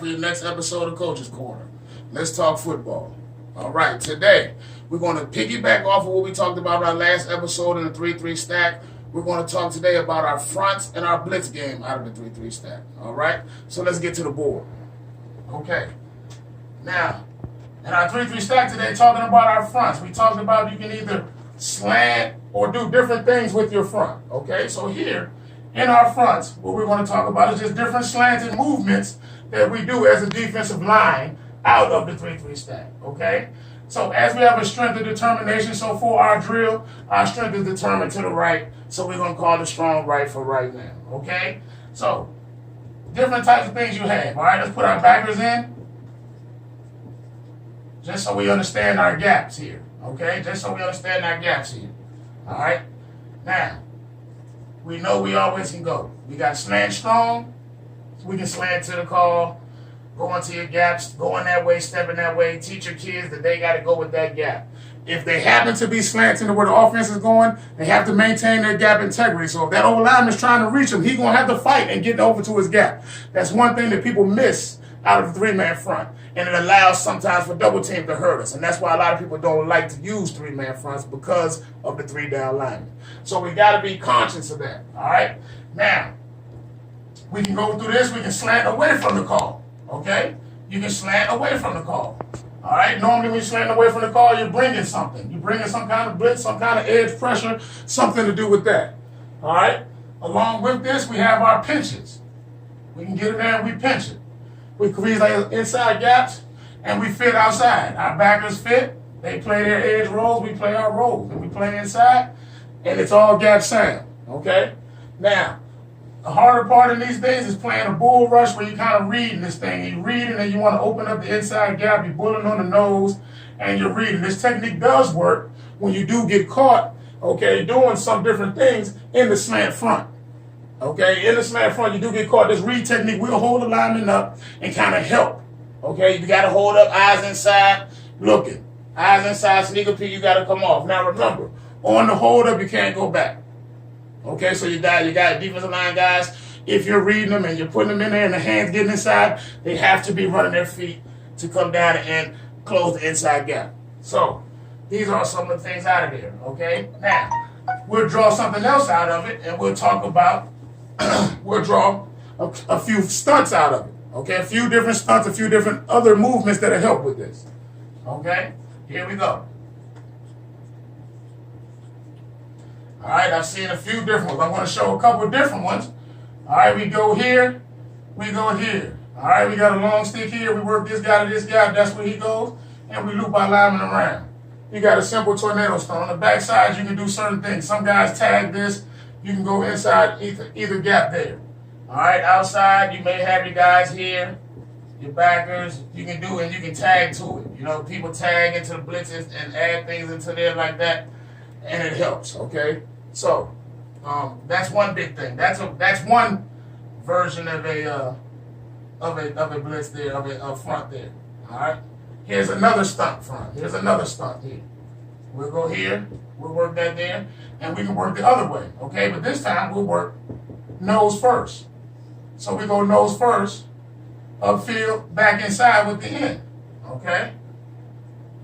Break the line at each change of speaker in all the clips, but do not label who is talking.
for your next episode of Coach's Corner. Let's talk football. All right, today we're going to piggyback off of what we talked about in our last episode in the 3-3 stack. We're going to talk today about our fronts and our blitz game out of the 3-3 stack. All right, so let's get to the board. Okay, now in our 3-3 stack today, talking about our fronts, we talked about you can either slant or do different things with your front. Okay, so here in our fronts, what we're going to talk about is just different slants and movements that we do as a defensive line out of the 3-3 stack, okay? So as we have a strength of determination, so for our drill, our strength is determined to the right, so we're going to call the strong right for right now, okay? So different types of things you have, all right? Let's put our backers in, just so we understand our gaps here, okay? Just so we understand our gaps here, all right? Now, we know we always can go. We got slant strong, so we can slant to the call, go into your gaps, going that way, stepping that way. Teach your kids that they got to go with that gap. If they happen to be slanting to where the offense is going, they have to maintain their gap integrity. So if that old lineman's trying to reach him, he's going to have to fight and get over to his gap. That's one thing that people miss out of the three-man front. And it allows sometimes for double team to hurt us. And that's why a lot of people don't like to use three-man fronts because of the three-down lineman. So we got to be conscious of that, all right? Now, we can go through this. We can slant away from the call. Okay? You can slant away from the call. All right? Normally when you slant away from the call, you're bringing something. You're bringing some kind of blitz, some kind of edge pressure, something to do with that. All right? Along with this, we have our pinches. We can get in there and we pinch it. We create inside gaps and we fit outside. Our backers fit. They play their edge roles. We play our roles. And we play inside. And it's all gap sound. Okay? Now, the harder part in these days is playing a bull rush where you're kind of reading this thing. You're reading and you want to open up the inside gap. You're bulling on the nose and you're reading. This technique does work when you do get caught, okay, doing some different things in the slant front. Okay, in the slant front, you do get caught. This read technique will hold the lineman up and kind of help. Okay, you got to hold up, eyes inside, looking. Eyes inside, sneaker peek, you got to come off. Now remember, on the hold up, you can't go back. Okay, so you got defensive line guys, if you're reading them and you're putting them in there and the hands getting inside, they have to be running their feet to come down and close the inside gap. So these are some of the things out of there, okay? Now, we'll draw something else out of it and we'll talk about, we'll draw a few stunts out of it, okay? A few different stunts, a few different other movements that'll help with this, okay? Here we go. All right, I've seen a few different ones. I'm going to show a couple different ones. All right, we go here, we go here. All right, we got a long stick here. We work this guy to this guy. That's where he goes. And we loop our lineman around. You got a simple tornado stunt. On the back side, you can do certain things. Some guys tag this. You can go inside either gap there. All right, outside, you may have your guys here, your backers. You can do and you can tag to it. You know, people tag into the blitzes and add things into there like that, and it helps, okay? So that's one big thing. That's one version of a blitz there, of a front there. All right. Here's another stunt front. Here's another stunt here. We'll go here. We'll work that there, and we can work the other way. Okay, but this time we'll work nose first. So we go nose first, upfield, back inside with the end. Okay.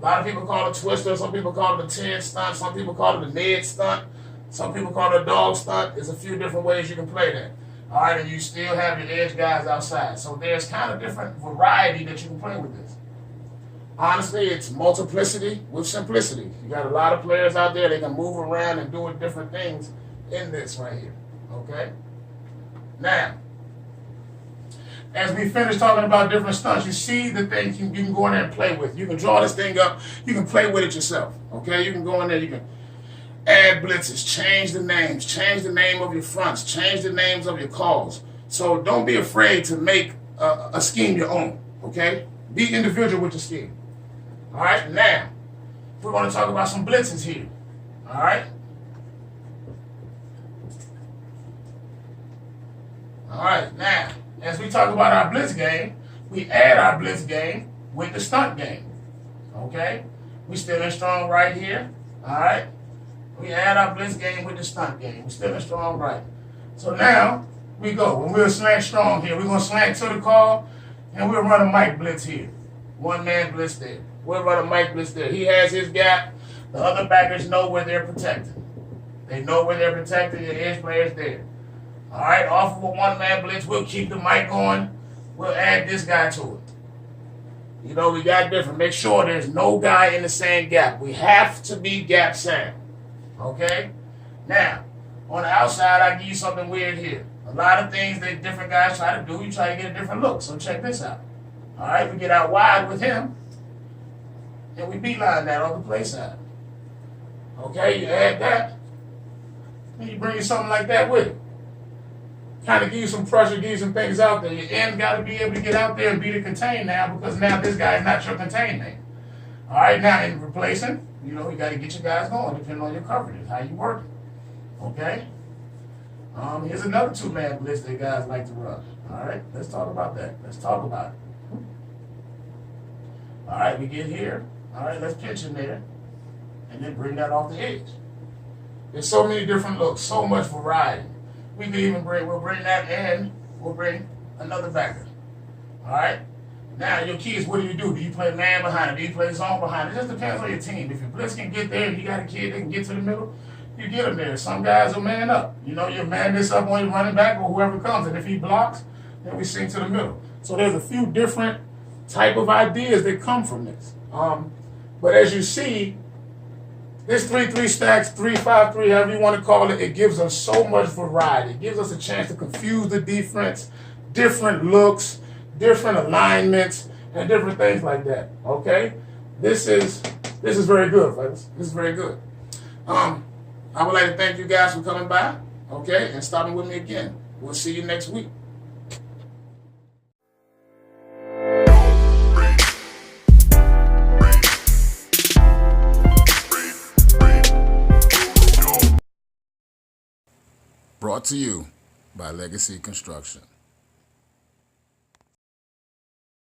A lot of people call it a twister. Some people call it a 10 stunt. Some people call it a Ned stunt. Some people call it a dog stunt. There's a few different ways you can play that. All right, and you still have your edge guys outside. So there's kind of different variety that you can play with this. Honestly, it's multiplicity with simplicity. You got a lot of players out there. They can move around and do different things in this right here. Okay? Now, as we finish talking about different stunts, you see the things you can go in there and play with. You can draw this thing up. You can play with it yourself. Okay? You can go in there. You can add blitzes, change the names, change the name of your fronts, change the names of your calls. So don't be afraid to make a scheme your own, okay? Be individual with your scheme. All right, now, we're going to talk about some blitzes here, all right? All right, now, as we talk about our blitz game, we add our blitz game with the stunt game, okay? We still in strong right here, all right? We add our blitz game with the stunt game. We're still in strong right. So now we go. When we're slant strong here, we're going to slant to the call, And we'll run a Mike blitz here. One man blitz there. We'll run a Mike blitz there. He has his gap. The other backers know where they're protected. They know where they're protected. Your edge player's there. All right, off of a one-man blitz, we'll keep the Mike going. We'll add this guy to it. You know, we got different. Make sure there's no guy in the same gap. We have to be gap sound. Okay? Now, on the outside, I give you something weird here. A lot of things that different guys try to do, you try to get a different look. So check this out. All right, we get out wide with him, and we beeline that on the play side. Okay, you add that, and you bring something like that with it. Kind of give you some pressure, give you some things out there. Your end got to be able to get out there and be the contain now, because now this guy is not your contain man. All right, now in replacing, you know, you got to get your guys going depending on your coverage, how you work it. Okay? Here's another two-man blitz that guys like to run. All right, let's talk about that. Let's talk about it. All right, we get here. All right, let's pitch in there, and then bring that off the edge. There's so many different looks, so much variety. We can even we'll bring that in, we'll bring another backer. All right? Now, your key is, what do? Do you play man behind it? Do you play zone behind it? It just depends on your team. If your blitz can get there and you got a kid that can get to the middle, you get him there. Some guys will man up. You know, you man this up on your running back or whoever comes, and if he blocks, then we sink to the middle. So there's a few different type of ideas that come from this. But as you see, this 3-3 stacks, 3-5-3, however you want to call it, it gives us so much variety. It gives us a chance to confuse the defense, different looks, different alignments, and different things like that. Okay? This is very good, folks. This is very good. I would like to thank you guys for coming by, okay, and stopping with me again. We'll see you next week. Brought to you by Legacy Construction.